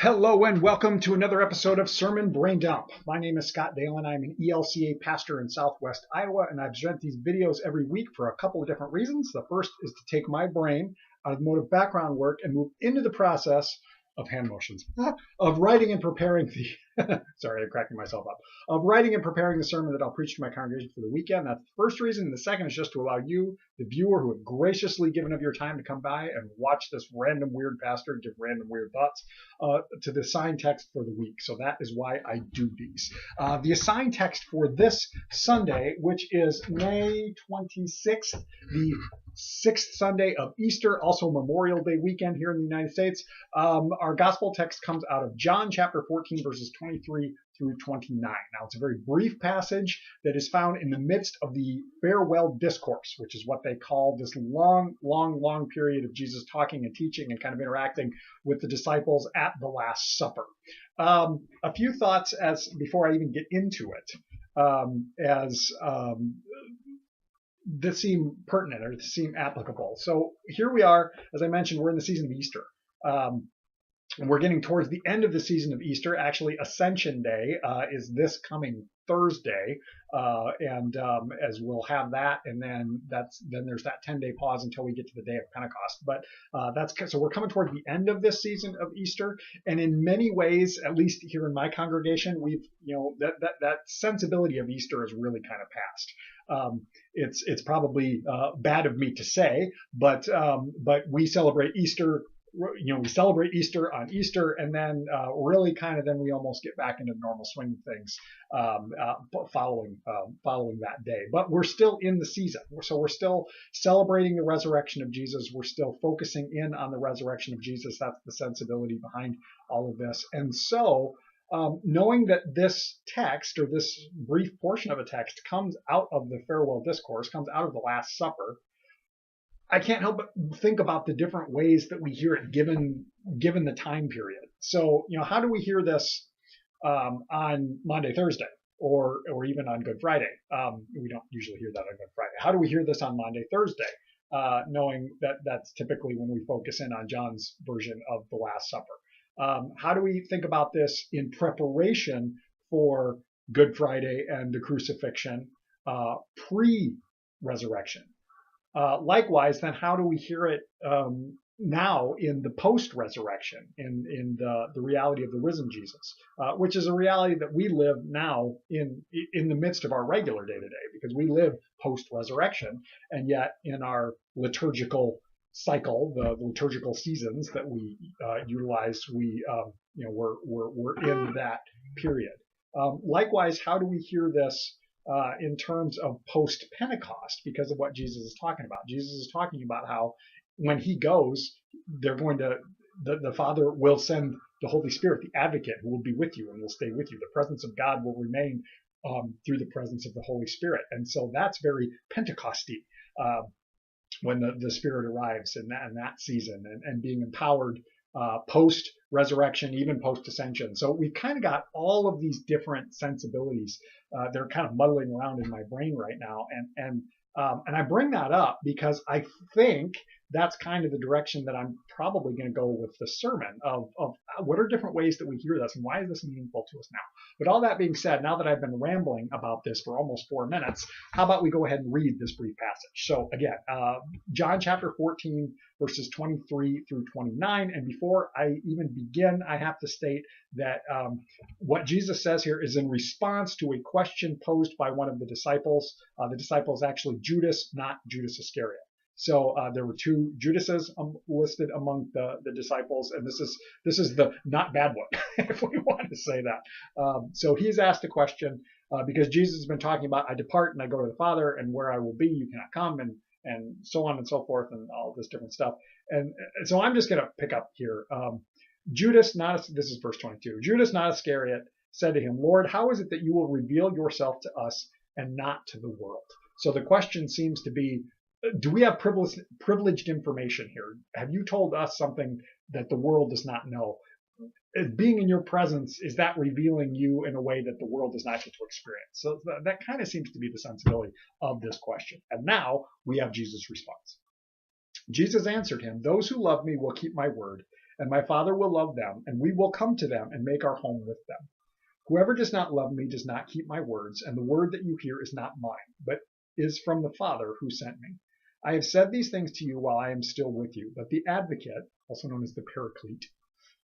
Hello and welcome to another episode of Sermon Braindump. My name is Scott Dalen. I'm an ELCA pastor in Southwest Iowa, and I present these videos every week for a couple of different reasons. The first is to take my brain out of motive background work and move into the process of hand motions, of writing and preparing the, sorry, I'm cracking myself up, of writing and preparing the sermon that I'll preach to my congregation for the weekend. That's the first reason. And the second is just to allow you, the viewer, who have graciously given of your time to come by and watch this random weird pastor give random weird thoughts, to the assigned text for the week. So that is why I do these. The assigned text for this Sunday, which is May 26th, the sixth Sunday of Easter, also Memorial Day weekend here in the United States. Our gospel text comes out of John chapter 14, verses 23 through 29. Now, it's a very brief passage that is found in the midst of the farewell discourse, which is what they call this long period of Jesus talking and teaching and kind of interacting with the disciples at the Last Supper. A few thoughts before I even get into it, that seem pertinent or seem applicable. So here we are, as I mentioned, we're in the season of Easter. And we're getting towards the end of the season of Easter. Actually, Ascension Day is this coming Thursday, and as we'll have that, and then there's that 10-day pause until we get to the day of Pentecost. But so we're coming toward the end of this season of Easter, and in many ways, at least here in my congregation, we've that sensibility of Easter is really kind of past. It's probably bad of me to say, but we celebrate Easter. We celebrate Easter on Easter, and then really kind of then we almost get back into the normal swing of things following that day. But we're still in the season, so we're still celebrating the resurrection of Jesus. We're still focusing in on the resurrection of Jesus. That's the sensibility behind all of this. And so, knowing that this text, or this brief portion of a text, comes out of the farewell discourse, comes out of the Last Supper, I can't help but think about the different ways that we hear it given the time period. So, how do we hear this on Monday, Thursday, or even on Good Friday? We don't usually hear that on Good Friday. How do we hear this on Monday, Thursday, knowing that that's typically when we focus in on John's version of the Last Supper? How do we think about this in preparation for Good Friday and the crucifixion pre-resurrection? Likewise, then how do we hear it now in the post-resurrection, in the reality of the risen Jesus, which is a reality that we live now in the midst of our regular day-to-day, because we live post-resurrection, and yet in our liturgical cycle, the liturgical seasons that we utilize, we're in that period. Likewise, how do we hear this in terms of post-Pentecost, because of what Jesus is talking about? Jesus is talking about how when he goes, the Father will send the Holy Spirit, the advocate, who will be with you and will stay with you. The presence of God will remain through the presence of the Holy Spirit. And so that's very Pentecosty, when the Spirit arrives in that season, and being empowered post-resurrection, even post-ascension. So we've kind of got all of these different sensibilities. They're kind of muddling around in my brain right now. And I bring that up because I think that's kind of the direction that I'm probably going to go with the sermon, of what are different ways that we hear this, and why is this meaningful to us now? But all that being said, now that I've been rambling about this for almost 4 minutes, how about we go ahead and read this brief passage? So again, John chapter 14, verses 23 through 29. And before I even begin, I have to state that what Jesus says here is in response to a question posed by one of the disciples. The disciple is actually Judas, not Judas Iscariot. So there were two Judases listed among the disciples, and this is the not bad one, if we want to say that. So he's asked a question because Jesus has been talking about, I depart and I go to the Father, and where I will be, you cannot come, and so on and so forth, and all this different stuff. And so I'm just going to pick up here. Judas, this is verse 22. Judas, not Iscariot, said to him, Lord, how is it that you will reveal yourself to us and not to the world? So the question seems to be, do we have privileged information here? Have you told us something that the world does not know? Being in your presence, is that revealing you in a way that the world does not get to experience? So that kind of seems to be the sensibility of this question. And now we have Jesus' response. Jesus answered him, those who love me will keep my word, and my Father will love them, and we will come to them and make our home with them. Whoever does not love me does not keep my words, and the word that you hear is not mine, but is from the Father who sent me. I have said these things to you while I am still with you, but the advocate, also known as the paraclete,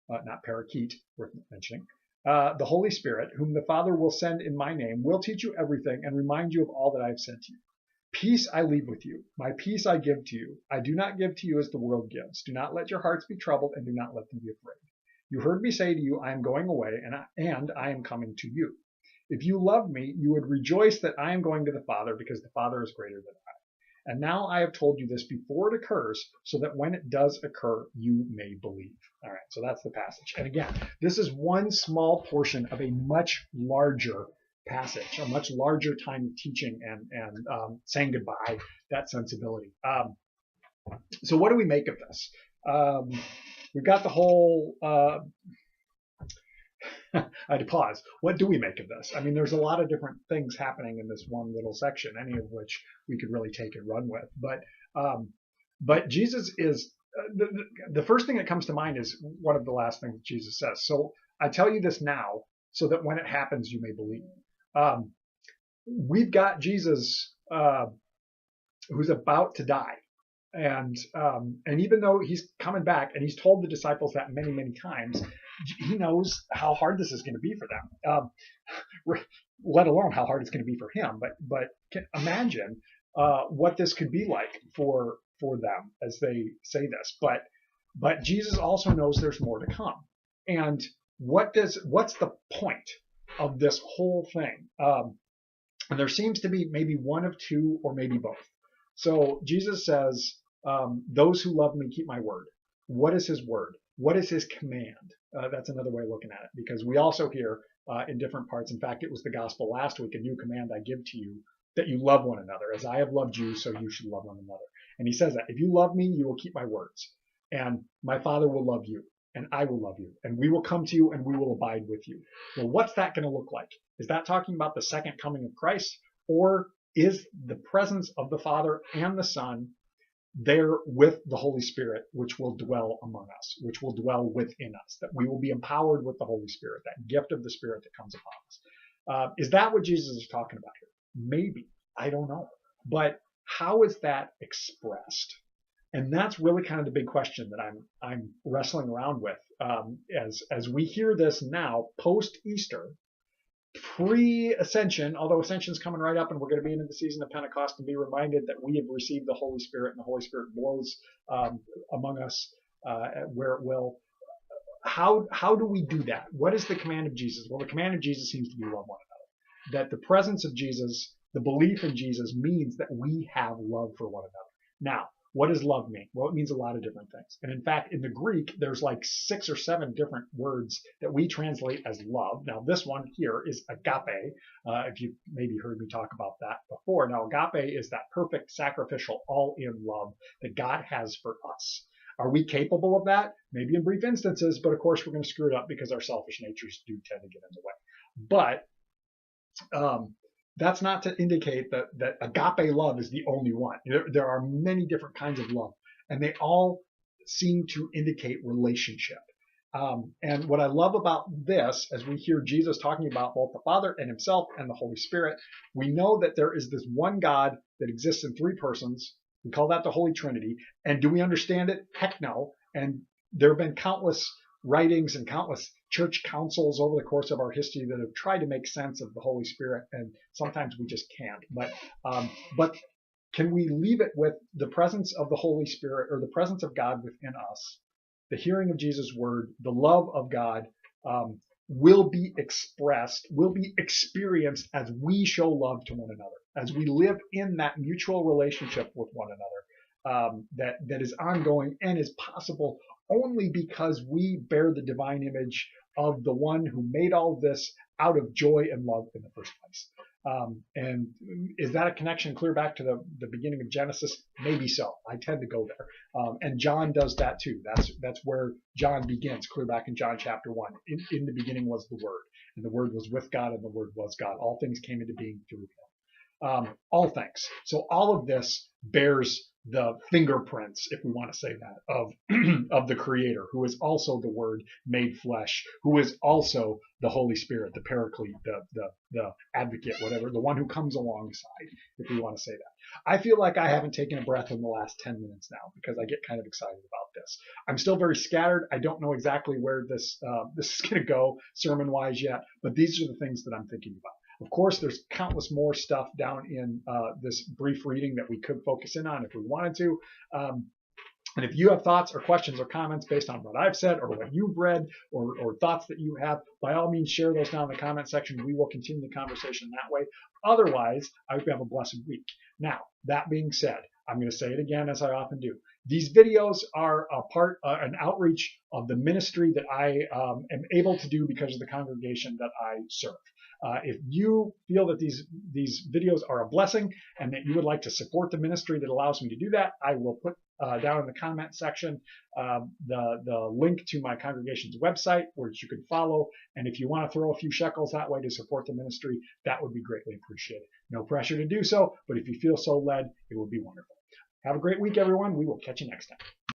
not parakeet, worth mentioning, the Holy Spirit, whom the Father will send in my name, will teach you everything and remind you of all that I have said to you. Peace I leave with you. My peace I give to you. I do not give to you as the world gives. Do not let your hearts be troubled, and do not let them be afraid. You heard me say to you, I am going away, and I am coming to you. If you loved me, you would rejoice that I am going to the Father, because the Father is greater than I. And now I have told you this before it occurs, so that when it does occur, you may believe. All right, so that's the passage. And again, this is one small portion of a much larger passage, a much larger time of teaching and saying goodbye, that sensibility. So what do we make of this? We've got the whole, I had to pause. What do we make of this? I mean, there's a lot of different things happening in this one little section, any of which we could really take and run with. But Jesus is, the first thing that comes to mind is one of the last things Jesus says. So I tell you this now, so that when it happens, you may believe. We've got Jesus who's about to die. And even though he's coming back and he's told the disciples that many, many times, he knows how hard this is going to be for them, let alone how hard it's going to be for him. But can imagine what this could be like for them as they say this. But Jesus also knows there's more to come. And what's the point of this whole thing? And there seems to be maybe one of two or maybe both. So Jesus says, those who love me keep my word. What is his word? What is his command? That's another way of looking at it, because we also hear in different parts. In fact, it was the gospel last week, a new command I give to you, that you love one another. As I have loved you, so you should love one another. And he says that if you love me, you will keep my words. And my Father will love you, and I will love you. And we will come to you, and we will abide with you. Well, what's that going to look like? Is that talking about the second coming of Christ? Or is the presence of the Father and the Son there with the Holy Spirit, which will dwell among us, which will dwell within us, that we will be empowered with the Holy Spirit, that gift of the Spirit that comes upon us? Is that what Jesus is talking about here? Maybe. I don't know. But how is that expressed? And that's really kind of the big question that I'm wrestling around with as we hear this now, post-Easter, pre-ascension, although ascension's coming right up and we're going to be into the season of Pentecost and be reminded that we have received the Holy Spirit and the Holy Spirit blows among us where it will. How do we do that? What is the command of Jesus? Well, the command of Jesus seems to be love one another. That the presence of Jesus, the belief in Jesus, means that we have love for one another. Now, what does love mean? Well, it means a lot of different things. And in fact, in the Greek, there's like 6 or 7 different words that we translate as love. Now, this one here is agape. If you've maybe heard me talk about that before. Now, agape is that perfect, sacrificial, all-in love that God has for us. Are we capable of that? Maybe in brief instances, but of course we're going to screw it up because our selfish natures do tend to get in the way. But that's not to indicate that agape love is the only one. There are many different kinds of love, and they all seem to indicate relationship. And what I love about this, as we hear Jesus talking about both the Father and himself and the Holy Spirit, we know that there is this one God that exists in 3 persons. We call that the Holy Trinity. And do we understand it? Heck no. And there have been countless writings and countless church councils over the course of our history that have tried to make sense of the Holy Spirit, and sometimes we just can't. But can we leave it with the presence of the Holy Spirit, or the presence of God within us, the hearing of Jesus' word, the love of God will be expressed, will be experienced as we show love to one another, as we live in that mutual relationship with one another that is ongoing and is possible only because we bear the divine image of the one who made all this out of joy and love in the first place. And is that a connection clear back to the beginning of Genesis? Maybe so. I tend to go there. And John does that too. That's where John begins, clear back in John chapter 1. In the beginning was the Word, and the Word was with God, and the Word was God. All things came into being through him. All things. So all of this bears the fingerprints, if we want to say that, of of the Creator, who is also the Word made flesh, who is also the Holy Spirit, the Paraclete, the Advocate, whatever, the one who comes alongside, if we want to say that. I feel like I haven't taken a breath in the last 10 minutes now because I get kind of excited about this. I'm still very scattered. I don't know exactly where this is going to go sermon-wise yet, but these are the things that I'm thinking about. Of course, there's countless more stuff down in this brief reading that we could focus in on if we wanted to. And if you have thoughts or questions or comments based on what I've said or what you've read or thoughts that you have, by all means, share those down in the comment section. We will continue the conversation that way. Otherwise, I hope you have a blessed week. Now, that being said, I'm going to say it again, as I often do. These videos are an outreach of the ministry that I am able to do because of the congregation that I serve. If you feel that these videos are a blessing and that you would like to support the ministry that allows me to do that, I will put down in the comment section the link to my congregation's website, which you can follow. And if you want to throw a few shekels that way to support the ministry, that would be greatly appreciated. No pressure to do so, but if you feel so led, it would be wonderful. Have a great week, everyone. We will catch you next time.